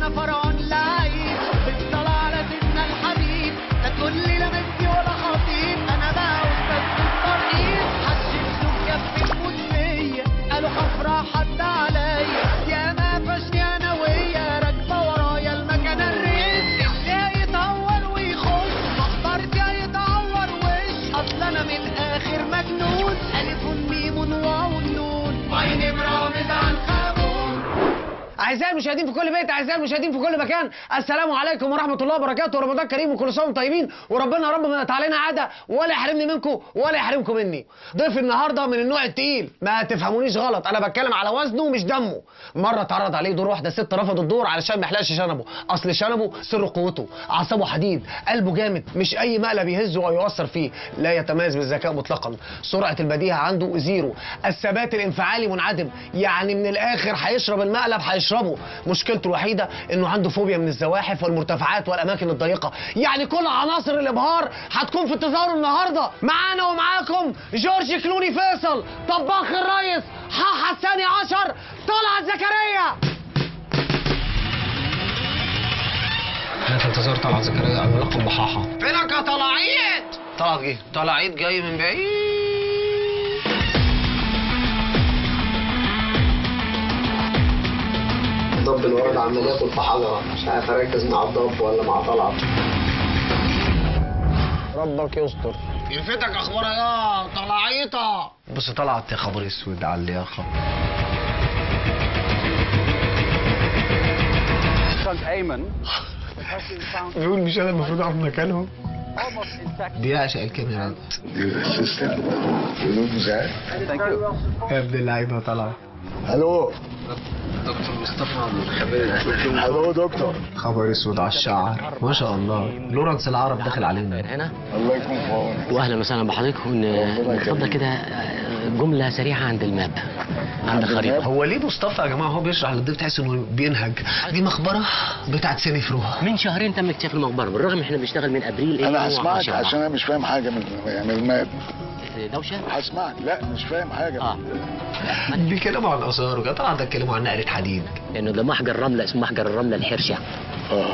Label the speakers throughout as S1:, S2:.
S1: انا فرعون لعيب بالصلاة على سيدنا الحبيب. لا تقول لي لا ميسي ولا خطيب، انا بقى استاذ في الترقيص. حششته بكف الموسيقى قالوا حفرة حتى عليا، يا ما فشني انا ويا راكبة ورايا المكان الريس. اللي يتهور ويخش مقبرتي هيتعور وش، اصل انا من الاخر مجنون. الف ميم واو نون، عيني مرامز عن خابون.
S2: اعزائي المشاهدين في كل بيت، اعزائي المشاهدين في كل مكان، السلام عليكم ورحمه الله وبركاته، ورمضان كريم وكل سنه وانتم طيبين، وربنا يا رب ما يقطع علينا عاده ولا يحرمني منكم ولا يحرمكم مني. ضيف النهارده من النوع التقيل، ما تفهمونيش غلط، انا بتكلم على وزنه مش دمه. مره اتعرض عليه دور واحده ست رفض الدور علشان ما يحلقش شنبه، اصل شنبه سر قوته، اعصابه حديد، قلبه جامد، مش اي مقلب يهزه او يؤثر فيه، لا يتميز بالذكاء مطلقا، سرعه البديهه عنده زيرو، الثبات الانفعالي منعدم، يعني من الاخر هيشرب المقلب هيشربه. مشكلته الوحيده انه عنده فوبيا من الزواحف والمرتفعات والاماكن الضيقه، يعني كل عناصر الابهار هتكون في انتظاره النهارده. معانا ومعاكم جورج كلوني فيصل، طباخ الريس، حاحة الثاني عشر، طلعت زكريا. انا في انتظار طلعت زكريا الملقب بحاحة. فينك يا طلعيد؟ طلعت جه، طلعيد جاي من بعيد. ضب الولد عمال ياكل في حجره، مش عارف اركز مع الضب ولا مع طلعت. ربك يستر. يلفتك اخبارها يا طلعيطه. بص طلعت يا خبر اسود على اللياقه.
S3: ايمن
S2: بيقول مش انا المفروض اقف مكانهم. بيعشق الكاميرات. يا ابن اللعيبه طلعت.
S4: الو
S2: دكتور مصطفى من خبير الافلام.
S4: الو دكتور.
S2: خبر اسود على الشعر ما شاء الله، لورنس العرب داخل علينا
S5: هنا.
S4: الله يكون في عونك.
S5: واهلا وسهلا بحضرتك. ونتفضل كده جمله سريعه عند الماب، عند الخريطه.
S2: هو ليه مصطفى يا جماعه هو بيشرح للضيف تحس انه بينهج؟ دي مقبره بتاعت سينفرو.
S5: من شهرين تم اكتشاف المقبره، بالرغم احنا بنشتغل من ابريل.
S4: انا هسمعك عشان انا مش فاهم حاجه من الماب.
S5: دوشه؟
S4: هسمعك. لا مش فاهم حاجه.
S2: بيتكلموا عن اثار وكده، طبعا بيتكلموا عن نقله حديد.
S5: لانه ده محجر رمله اسمه محجر الرمله الحرشه.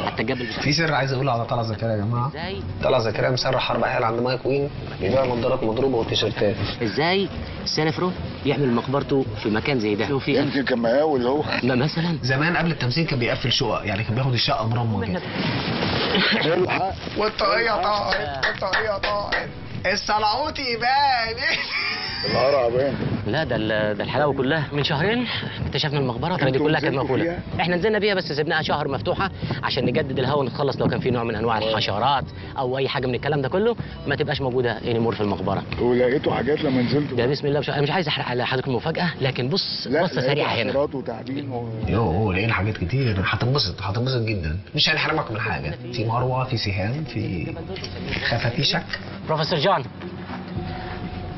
S5: حتى الجبل بتاعه.
S2: في سر عايز اقوله على طلعت زكريا يا جماعه.
S5: ازاي؟
S2: طلعت زكريا مسرح 4 عيال عند مايك وين، بيبيع نظارات مضروبه وتيشيرتات.
S5: ازاي سينفرو يعمل مقبرته في مكان زي ده؟
S4: يمكن كان مقاول هو.
S5: مثلا
S2: زمان قبل التمثيل كان بيقفل شقق، يعني كان بياخد الشقه مرمى كده. والطاقيه طائر، والطاقيه طائر، الصلاوتي يبان.
S4: القرع باين.
S5: لا ده الحلاوه كلها. من شهرين اكتشفنا المقبره، كانت دي كلها كانت مقفوله. احنا نزلنا بيها بس سيبناها شهر مفتوحه عشان نجدد الهواء ونتخلص لو كان في نوع من انواع الحشرات او اي حاجه من الكلام ده كله ما تبقاش موجوده انيمور في المقبره.
S4: ولقيتوا حاجات لما نزلتوا؟
S5: ده بسم الله انا مش عايز احرق على حضرتك المفاجاه، لكن بص بصه سريعه هنا.
S4: حشرات وتعبين
S2: يوه لقينا حاجات كتير، هتنبسط جدا، مش هنحرمك من حاجه. في مروه، في سهام، في خفافيشك.
S5: بروفيسور جون،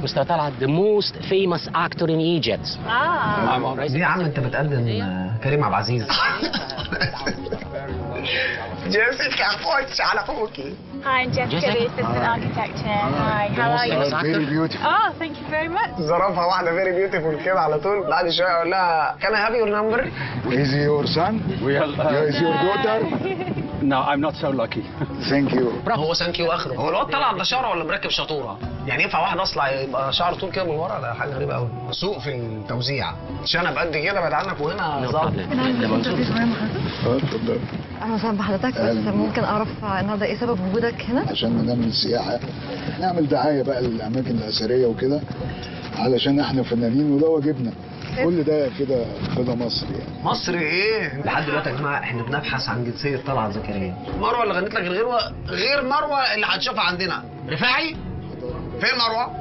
S5: مستر طلعت the most famous actor in Egypt.
S2: دي يا عم انت بتقدم كريم عبد العزيز. جيسيكا خش على اخوكي.
S6: Hi, I'm Jessica, the assistant architect here. Hi, how are you?
S4: Very beautiful.
S6: Oh, thank you very much.
S2: ظرفها واحده فيري بيوتيفول كده على طول، بعد شويه اقول لها can I have your number؟
S4: Is he your son? Is your daughter?
S3: No, I'm not so lucky.
S4: Thank you.
S2: هو ثانك يو اخره. هو الواد طلع ده شعره ولا مركب شطوره؟ يعني ينفع واحد اصلع يبقى شعره طول كده من ورا؟ ده حاجه غريبه قوي. سوق في التوزيع، شنب قد كده بعد عنك وهنا ظبط.
S5: ده منصور.
S4: اتفضل.
S7: اهلا وسهلا بحضرتك، بس ممكن اعرف النهارده ايه سبب وجودك هنا؟
S4: عشان نعمل سياحه، نعمل دعايه بقى للاماكن الاثريه وكده، علشان احنا فنانين وده واجبنا. كل ده كده مصر يعني.
S2: مصر ايه؟ لحد دلوقتي يا جماعه احنا بنبحث عن جنسيه طلعت زكريا. مروه اللي غنت لك غير مروه اللي هتشوفها عندنا. رفاعي؟ فين مروه؟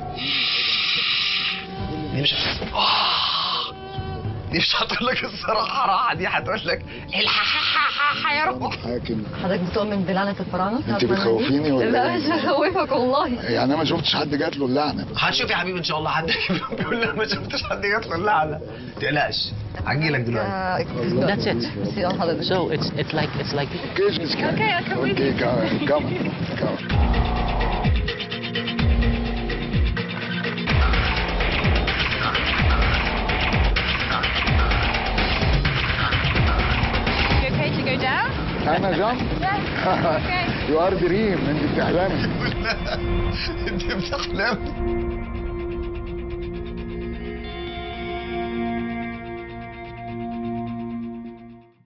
S2: دي مش هتقول لك الصراحه راحه، دي هتقول لك الحاحة يا رب.
S4: حاكم.
S7: حضرتك بتؤمن بلعنه الفراعنه؟
S4: انت بتخوفيني ولا
S7: لا مش هخوفك والله.
S4: يعني انا ما شفتش حد جات له اللعنه.
S2: هتشوف يا حبيبي ان شاء الله حد بيقول لك ما شفتش حد جات له اللعنه. ما تقلقش هجيلك دلوقتي.
S5: That's it. So it's like
S6: Okay, I can read it.
S4: Come.
S6: You okay to go down?
S4: انا جامب. يو ار دريم. انت بتحلمي.
S2: انت بتحلم.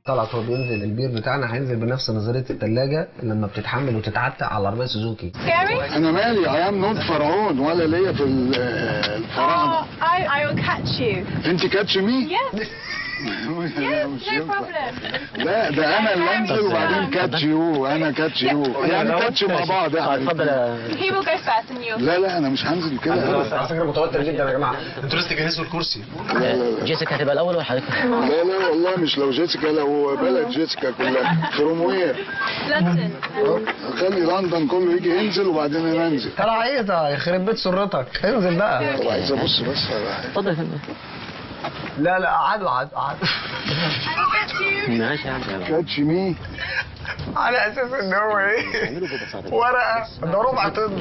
S2: طلعت هو بينزل البير بتاعنا هينزل بنفس نظريه الثلاجه لما بتتحمل وتتعتق على العربيه سوزوكي.
S6: Scary?
S4: انا مالي اي ام نوت فرعون ولا ليا في الفراعنه.
S6: Oh, I will catch you.
S4: انت كاتش مي؟
S6: Yes. Yes, no problem.
S4: لا ده انا اللي انزل وبعدين كاتش يو. انا كاتش يو يعني كاتش مع بعض.
S5: اتفضل يا
S6: He will go first and you'll.
S4: لا انا مش هنزل كده.
S2: على فكره متوتر جدا يا جماعه، انتوا لسه تجهزوا الكرسي.
S5: جيسيكا هتبقى الاول ولا حضرتك؟
S4: لا والله مش لو جيسيكا، لو بلد جيسيكا كلها فروم وير.
S6: London.
S4: خلي لندن كله يجي ينزل وبعدين انا انزل.
S2: طلع ايه ده؟ يخرب بيت سرتك، انزل بقى.
S4: طب عايز ابص بس.
S5: اتفضل يا فندم.
S2: لا قعدوا.
S5: ماشي يا عم.
S4: كاتش مي
S2: على اساس ان هو ايه؟ ورقه ده ربع طن.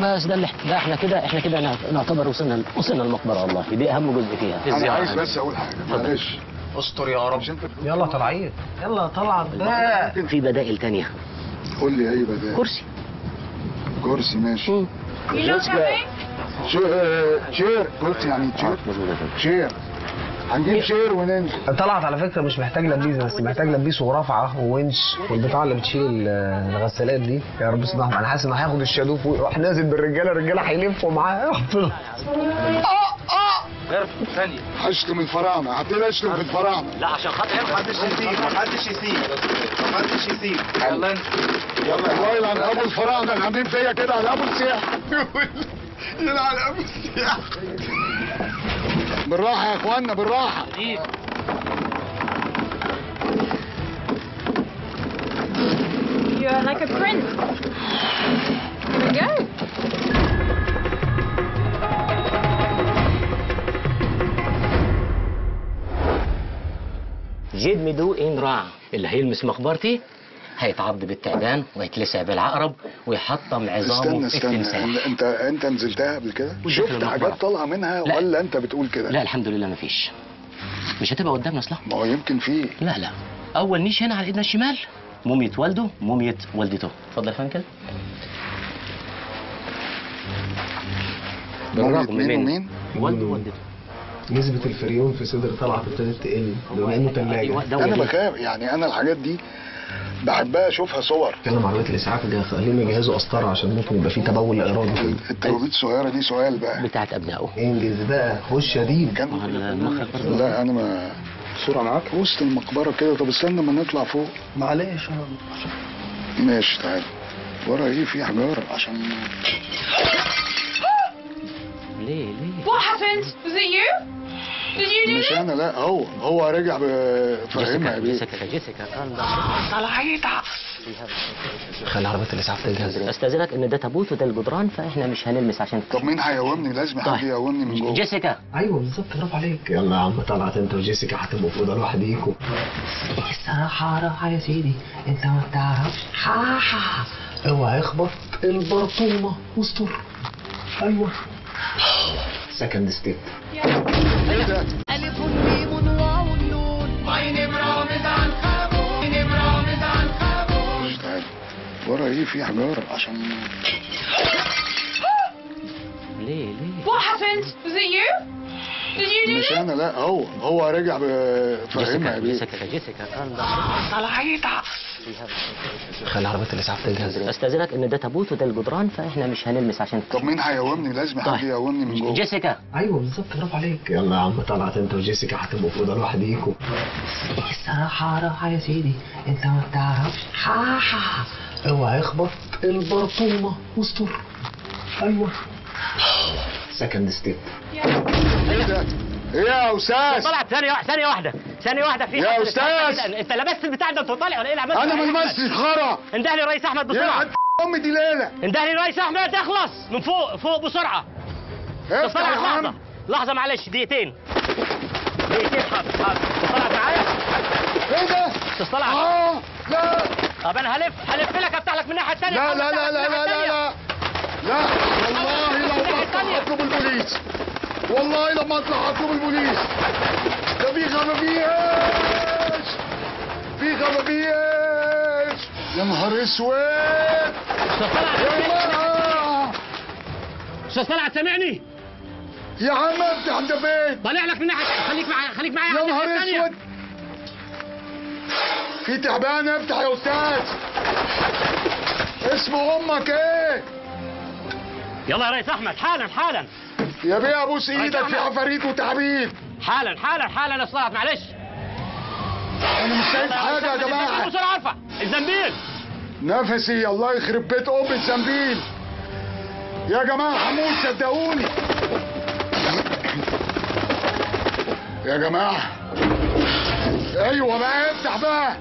S5: بس ده اللي لا احنا كده نعتبر وصلنا المقبره والله. دي اهم جزء فيها في
S4: انا
S5: الزياره.
S4: عايز بس اقول حاجه معلش.
S2: استر يا رب. يلا طلعين، يلا طلع بقى.
S5: في بدائل تانية.
S4: قول لي اي بدائل. كرسي ماشي.
S6: You're not coming?
S4: شير كرسي يعني شير. هنجيب شير وننزل.
S2: طلعت على فكره مش محتاج لبيس، بس محتاج لبيس ورافعه وونش والبتاع اللي بتشيل الغسالات دي. يا رب اسمعهم، انا حاسس انه هياخد الشادوف ويروح نازل بالرجاله، الرجاله هيلفوا معاه.
S3: ثانية.
S4: هشتم الفراعنه. هبتدي اشتم في الفراعنه.
S5: لا عشان خاطر
S3: محدش يسيب. يلا انت.
S4: والله يلعن ابو الفراعنه اللي عاملين فيا كده على ابو السياح. يلعن ابو السياح. بالراحه يا اخوانا بالراحه.
S6: You're like a prince. Here we go.
S5: جيد ميدو ان راع اللي هيلمس مقبرتي هيتعض بالتعبان ويتلسع بالعقرب ويحطم عظامه في التمساح.
S4: انت نزلتها قبل كده؟ شفت حاجات طالعه منها
S5: لا.
S4: ولا انت بتقول كده؟
S5: لا الحمد لله مفيش. مش هتبقى قدامنا اصلا.
S4: ما هو يمكن فيه.
S5: لا اول نيش هنا على ايدنا الشمال مومية والده مومية والدته. اتفضل يا فندم كده. بالرغم
S4: مين؟
S5: والده ووالدته.
S2: نسبه الفريون في صدر طلعت ابتدت تقل بما انه ثلاجه.
S4: انا بخاف يعني. انا الحاجات دي بحبها اشوفها صور.
S2: اتكلم عربيه الاسعاف خليهم يجهزوا قسطره عشان ممكن يبقى في تبول ارادي كده.
S4: التوابيت الصغيره دي سؤال بقى
S5: بتاعت ابنائه.
S2: انجز بقى، خش يا دين.
S5: المخرج برضه.
S4: لا انا ما صورة معاك وسط المقبره كده. طب استنى ما نطلع فوق.
S2: معلش
S4: ماشي تعال. ورا ايه؟ في حجاره عشان
S5: ليه
S6: What happened? Was it you? Did you do
S4: مش
S6: this?
S4: انا. لا هو رجع بفهمها يا بيه.
S5: جيسيكا
S2: خلي عربيه الاسعاف تجهز.
S5: استاذنك ان ده تابوت وده الجدران فاحنا مش هنلمس عشان
S4: طب مين هيقومني؟ لازم حد يقومني من جوه.
S5: جيسيكا.
S2: ايوه بالظبط، برافو عليك. يلا يا عم طلعت انت وجيسيكا هتبقوا في اوضه لوحديكوا. الصراحه راحه يا سيدي، انت ما بتعرفش. اوعى يخبط البرطومه واستر. ايوه سكند ستيب.
S4: ايه ده؟
S1: ألف ميم واو نون عين برامز عن خابون عين برامز عن خابون.
S4: مش تعال. ورا ايه؟ في حجاره عشان
S5: ليه
S6: What happened? Was it you? Did you do
S4: مش
S6: this?
S4: انا. لا هو رجع بفهمها يا بيه.
S5: جيسيكا
S2: خلي عربيه الاسعاف تجهز.
S5: استاذنك ان ده تابوت وده الجدران فاحنا مش هنلمس عشان
S4: طب مين هيقومني؟ لازم حد يقومني من جوه.
S5: جيسيكا.
S2: ايوه بالظبط، برافو عليك. يلا يا عم طلعت انت وجيسيكا هتبقوا في اوضه لوحديكوا. الصراحه راحه يا سيدي، انت ما بتعرفش. اوعى يخبط البرطومه واستر. ايوه سكند ستيب.
S4: ايه ده؟ ايه يا استاذ؟
S5: طلعت ثانية واحدة في
S4: يا أستاذ!
S5: انت لبست البتاع ده وانت طالع ولا ايه اللي عملته؟
S4: انا ما لمستش خرا.
S5: انده لي رئيس احمد
S4: يا
S5: بسرعة.
S4: عم امي دي ليله.
S5: انده لي رئيس احمد اخلص من فوق بسرعة.
S4: افتح يا عم.
S5: لحظة معلش دقيقتين حاضر. طلعت معايا؟
S4: ايه ده؟
S5: تصطلع.
S4: لا
S5: طب انا هلف لك افتح لك من الناحية الثانية.
S4: لا لا لا لا لا لا لا والله لما اطلع اطلب البوليس. والله لما اطلع اطلب البوليس. ده في في خفافيش. يا نهار اسود.
S5: استاذ طلعت سامعني؟
S4: يا عم افتح انت فين؟
S5: طالع لك من ناحيه، خليك معايا
S4: يا نهار اسود. في تعبان، افتح يا استاذ. اسم امك ايه؟
S5: يلا يا ريس احمد حالا
S4: يا بيه ابوس ايدك، في عفاريت وتعبين.
S5: حالا يا صلاح معلش.
S4: انا مش شايف حاجه يا جماعه.
S5: بص عارفه الزنبيل.
S4: نفسي الله يخرب بيت ام الزنبيل. يا جماعه حمود صدقوني. يا جماعه ايوه بقى افتح بقى.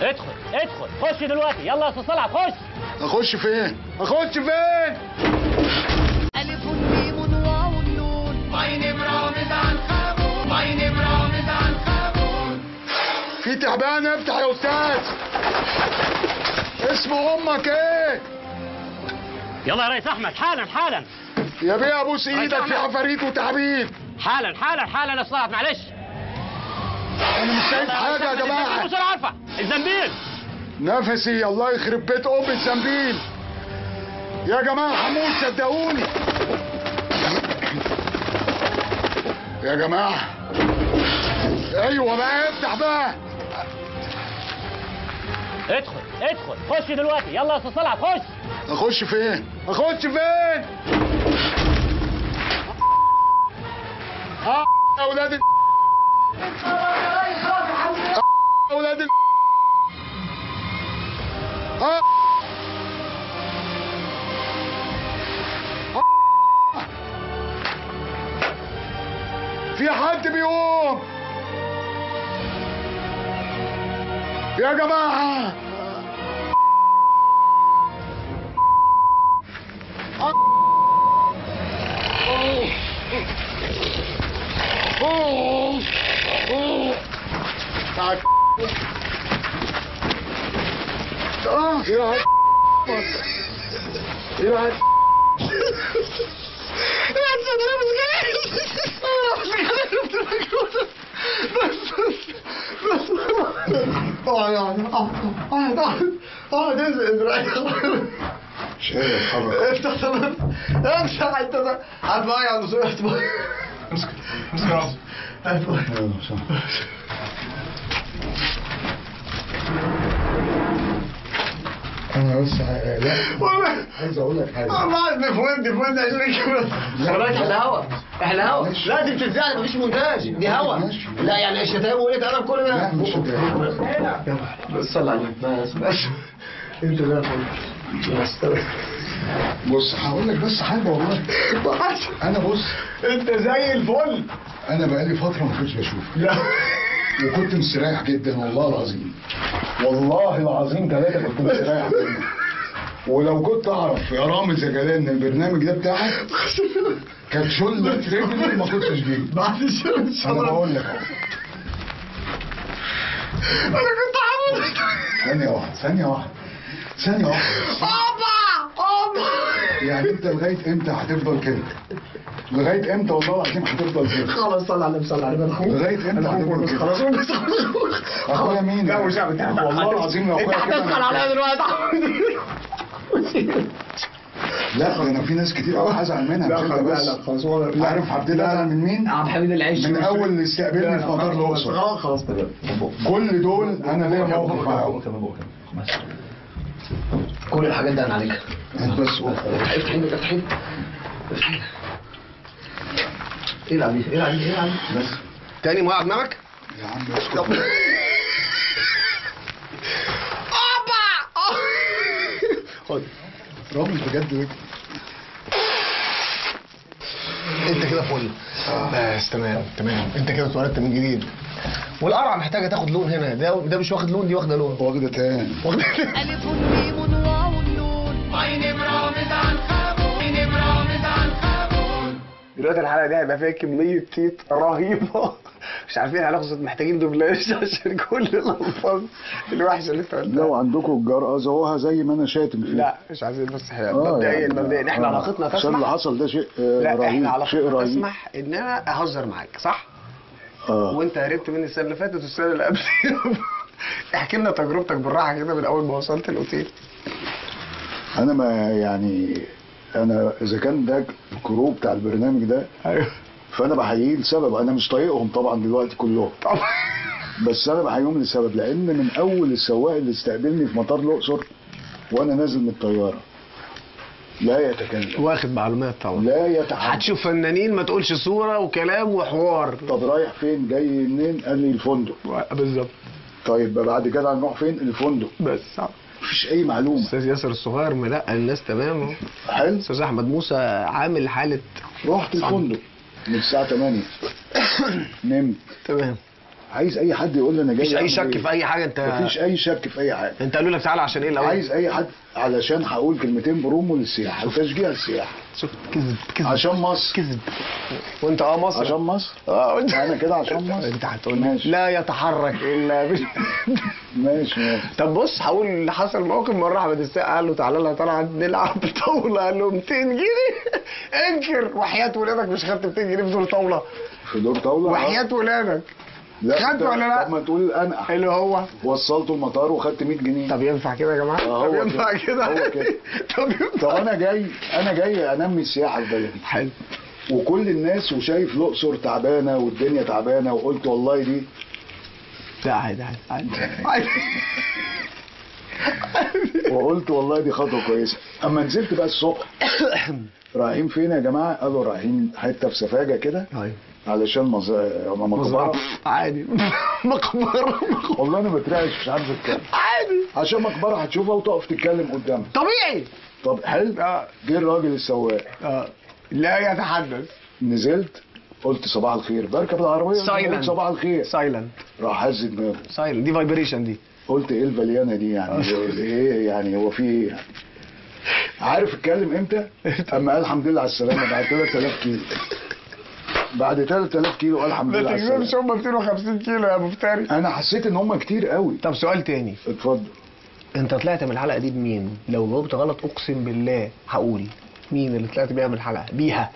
S5: ادخل خش دلوقتي، يلا يا استاذ طلعت خش.
S4: اخش فين؟ اخش فين؟
S1: ألف ميم واو نون عين مرامز عن خابون عين مرامز عن خابون.
S4: في تعبان، افتح يا استاذ. اسم امك ايه؟
S5: يلا يا ريس احمد حالا
S4: يا بيه ابوس ايدك، في عفاريت وتعبين.
S5: حالا يا صلاح معلش.
S4: انا مش شايف حاجه يا جماعه.
S5: بص عارفه الزنبيل.
S4: نفسي الله يخرب بيت ام الزنبيل. يا جماعه حمود صدقوني. يا جماعه ايوه بقى افتح بقى.
S5: ادخل خش دلوقتي، يلا يا استاذ طلعت خش.
S4: اخش فين؟ اخش فين؟ يا اولاد ال اولاد ال في حد بيقوم يا جماعه. شايف حركة.
S2: افتح تمام. امسح انت ده. هات معايا يا مصطفى. امسك راسك. هات معايا.
S4: انا بس لا عايز اقول لك حاجه.
S2: والله دي عشان احنا هوا. لا دي بتتذاع، مفيش مونتاج، دي هوا. لا يعني الشتايم وقلت انا بكل ده.
S4: لا مش شتايم.
S2: بس صلى على النبي. بس انت زي الفل.
S4: بص هقول لك بس حاجه والله. انا بص
S2: انت زي الفل.
S4: انا بقالي فتره ما كنتش بشوفك.
S2: لا
S4: وكنت مستريح جدا والله العظيم. والله العظيم ثلاثه كنت مستريح جدا. ولو كنت اعرف يا رامز يا جلال ان البرنامج ده بتاعك كانت شله رجلي ما كنتش جيت.
S2: بعد الشغل
S4: انا بقول لك اهو.
S2: انا كنت عامل
S4: ثانيه واحده. يعني انت لغايه امتى هتفضل كده؟ لغايه امتى والله العظيم هتفضل كده؟
S2: خلاص صلى على النبي. اخوك
S4: لغايه امتى هتفضل كده؟
S2: خلاص
S4: اخويا مين؟
S2: لا مش عارف.
S4: والله العظيم لو
S2: انت
S4: اخويا كده
S2: هتدخل عليا دلوقتي.
S4: لا انا في ناس كتير قوي هزعل منها.
S2: لا خلاص.
S4: عارف هبتدي ازعل من مين؟
S2: عبد الحميد العيش.
S4: من اول اللي استقبلني في مطار الاقصر.
S2: خلاص تمام.
S4: كل دول انا ليا موقف معاهم.
S2: كل الحاجات دي انا عليك.
S4: بس
S2: افتح ايه العب
S4: بس
S2: تاني موقع دماغك
S4: يا عم اسكت.
S2: خد
S4: رامز بجد.
S2: انت كده فل. بس تمام. انت كده اتولدت من جديد. والقرعه محتاجه تاخد لون هنا. ده مش واخد لون، دي واخده لون.
S4: واخده تاني.
S1: ألف ميم واو نون عين مرامز عن خابون عين مرامز عن خابون.
S2: دلوقتي الحلقه دي هيبقى فيها كميه تيت رهيبه. مش عارفين هناخد محتاجين دوبلاج عشان كل الالفاظ الوحشه اللي انت قلتها.
S4: لو عندكم الجرأة زوها زي ما انا شاتم فيه.
S2: لا مش عايزين. بس مبدئيا احنا علاقتنا تسمح.
S4: عشان اللي حصل ده شيء
S2: لا
S4: رهيب.
S2: احنا
S4: شيء
S2: علاقتنا
S4: رهيب.
S2: تسمح ان انا اهزر معاك، صح؟ وانت هربت مني السنه اللي فاتت والسنه اللي قبل. احكي لنا تجربتك بالراحه كده من اول ما وصلت الاوتيل.
S4: انا ما يعني انا اذا كان ده الكرو بتاع البرنامج ده،
S2: ايوه،
S4: فانا بحييه لسبب. انا مش طايقهم طبعا دلوقتي كلهم
S2: طبعا،
S4: بس انا بحييهم لسبب، لان من اول السواق اللي استقبلني في مطار الاقصر وانا نازل من الطياره لا يتكلم،
S2: واخد معلومات طبعا،
S4: لا يتحدث.
S2: هتشوف فنانين ما تقولش صوره وكلام وحوار.
S4: طب رايح فين؟ جاي منين؟ قال لي الفندق.
S2: بالظبط.
S4: طيب بعد كده هنروح فين؟ الفندق.
S2: بس
S4: مفيش اي معلومه.
S2: استاذ ياسر الصغير ملقى الناس تمام اهو.
S4: حلو.
S2: استاذ احمد موسى عامل حاله.
S4: رحت الفندق من الساعه 8 نمت.
S2: تمام.
S4: عايز اي حد يقول لي انا جاي.
S2: مفيش اي شك في اي حاجه. انت
S4: مفيش اي شك في اي حاجه.
S2: انت قالوا لك تعالى عشان ايه الاول؟
S4: عايز اي حد علشان هقول كلمتين برومو للسياحه وتشجيع السياحه.
S2: شوف كذب كذب
S4: عشان مصر.
S2: كذب. وانت مصر.
S4: عشان مصر.
S2: قلت
S4: انا كده عشان مصر.
S2: انت هتقول
S4: ماشي.
S2: لا يتحرك الا
S4: ماشي.
S2: طب بص، هقول اللي حصل موقف مره. احمد السقا قال له تعالى لنا طلعت نلعب طاوله، قال له 200 جنيه. انكر وحياه ولادك مش خدت 200 جنيه في دور طاوله.
S4: في دور طاوله.
S2: وحياه ولادك.
S4: لا
S2: خدت ولا لا؟
S4: طب ما تقول الانقح.
S2: اللي هو
S4: وصلته المطار وخدت 100 جنيه.
S2: طب ينفع كده يا جماعه؟
S4: هو
S2: طب ينفع كده؟
S4: هو كده.
S2: طب ينفع.
S4: طب انا جاي انمي السياحه في بلدي.
S2: حلو.
S4: وكل الناس وشايف الاقصر تعبانه والدنيا تعبانه، وقلت والله دي.
S2: لا عادي عادي.
S4: وقلت والله دي خطوه كويسه. اما نزلت بقى الصبح رايحين فين يا جماعه؟ قالوا رايحين حته في سفاجه كده علشان مقبره.
S2: عادي. مقبره.
S4: والله انا بترعش مش عارف اتكلم.
S2: عادي.
S4: عشان مقبره هتشوفها وتقف تتكلم قدامها.
S2: طبيعي.
S4: طب حلو. جه الراجل السواق.
S2: لا يتحدث.
S4: نزلت قلت صباح الخير، بركب العربيه
S2: سايلنت.
S4: صباح الخير.
S2: سايلنت.
S4: راح هز دماغه.
S2: سايلنت دي فايبريشن دي.
S4: قلت ايه الفليانه دي يعني؟ ايه يعني؟ هو في ايه يعني؟ عارف اتكلم امتى؟ اما قال الحمد لله على السلامه بعد 3000 كيلو. بعد 3000 كيلو قال الحمد لله على السلامه.
S2: ما تكذبش، هم 250 كيلو يا مفتري.
S4: انا حسيت ان هم كتير قوي.
S2: طب سؤال تاني.
S4: اتفضل.
S2: انت طلعت من الحلقه دي بمين؟ لو جاوبت غلط اقسم بالله هقول مين اللي طلعت بيها من الحلقه؟ بيها.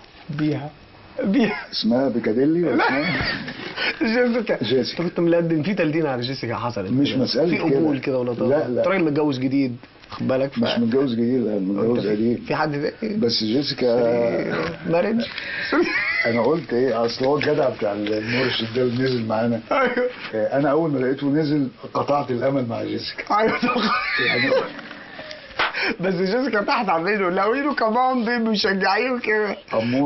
S4: اسمها بيكاديلي ولا اسمها؟
S2: جيسيكا. طب انت ملدن في تلدين على جيسيكا حصلت؟
S4: مش مسألة
S2: في قبول كده ولا طبعا؟
S4: لا
S2: راجل متجوز جديد، خد بالك.
S4: مش متجوز جديد، لا متجوز قديم.
S2: في حد تاني؟
S4: بس جيسيكا
S2: مارج.
S4: انا قلت ايه؟ اصل هو الجدع بتاع المرشد ده اللي نزل معانا.
S2: ايوه.
S4: انا اول ما لقيته نزل قطعت الامل مع جيسيكا.
S2: ايوه يعني بس جيسيكا تحت عمالين يقول له كمان بيبي مشجعين وكده.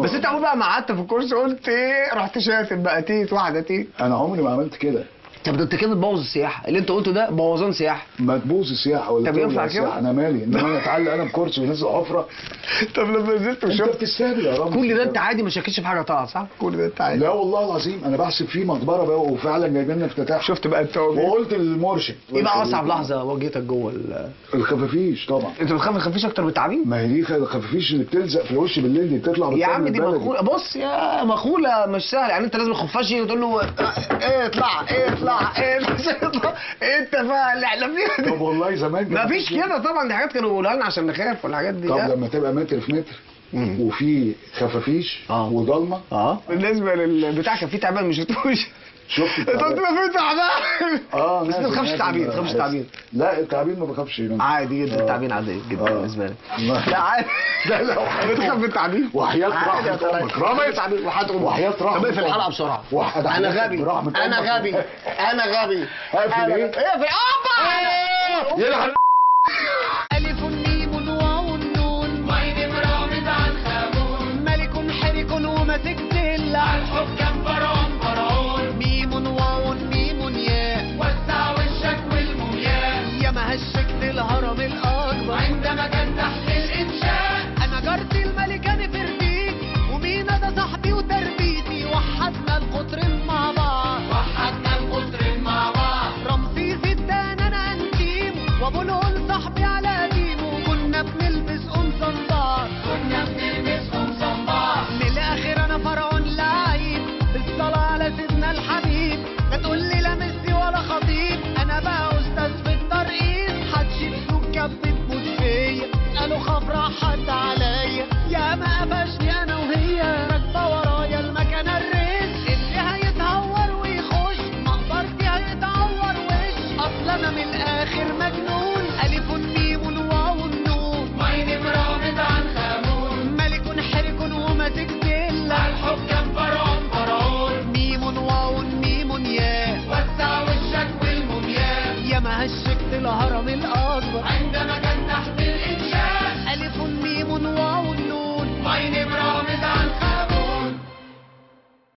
S2: بس انت اول بقى ما قعدت في الكرسي قلت ايه؟ رحت شاتم بقى تيت واحده تيت.
S4: انا عمري ما عملت كده.
S2: طب ده انت كده بتبوظ السياحه، اللي انت قلته ده بوظان سياحه.
S4: ما تبوظ السياحه ولا
S2: طب ينفع كده؟
S4: انا مالي ان انا اتعلق انا بكرسي ونزل حفره.
S2: طب لما نزلت
S4: انت
S2: وشفت
S4: بتستهبل يا رامي.
S2: كل ده انت عادي ما شكتش في حاجه طلعت صح؟ كل ده انت عادي.
S4: لا والله العظيم انا بحسب فيه مقبره بقى وفعلا جايبين لنا افتتاح.
S2: شفت بقى انت
S4: وقلت للمرشد
S2: ايه بقى اصعب لحظه واجهتك جوه
S4: الخفافيش طبعا.
S2: انت بتخاف الخفافيش اكتر من التعابين؟
S4: ما هي دي الخفافيش اللي بتلزق في الوش بالليل دي بتطلع
S2: يا عم دي مخوله. بص يا مخوله مش سهل يعني. انت لازم الخفاش يجي تقول له ايه اطلع ايه انت بقى اللي احنا فيها دي.
S4: طب والله زمان
S2: ما فيش كده طبعا، دي حاجات كانوا بيقولوها لنا عشان نخاف والحاجات دي.
S4: طب لما تبقى متر في متر وفي خفافيش وضلمه.
S2: بالنسبه للبتاع كان في تعبان مش بتوش.
S4: شفت
S2: انت قلت ما في تعبان. بس ما تخافش تعابين، ما تخافش تعابين.
S4: لا التعابين ما بخافش منه.
S2: عادي جدا. التعابين عادي جدا بالنسبه لي. لا عادي. لا بتخاف من التعابين.
S4: وحياة رحمة امك
S2: رامي التعابين وحياة رحمة. طب اقفل الحلقه بسرعه. انا غبي. انا غبي.
S4: اقفل ايه؟
S2: اقفل. يلا
S1: ألف ميم واو نون وين مرامد عن خامون ملك حرك ومسك دل عن حكام فرعون ميم واو ميم ياء وسع وشك والمومياء يا مهشكت الهرم الأكبر عندما كان تحت الإنشاء أنا جارتي الملكة نفرتيت ومين ده صاحبي وتربيتي وحدنا القطرين مع بعض رمسيس الدان أنا أنتيم وأبو الهول صاحبي على قديمه كنا بنلبس قمصان للآخر أنا فرعون لعيب الصلاة على سيدنا الحبيب لا تقول لي لا ميسي ولا خطيب أنا بقى أستاذ في الترقيص هتشيل سوق كف كما هشكت الهرم الأكبر عندما كان تحت الإنشاء ألف ميم واو نون عين برامز عن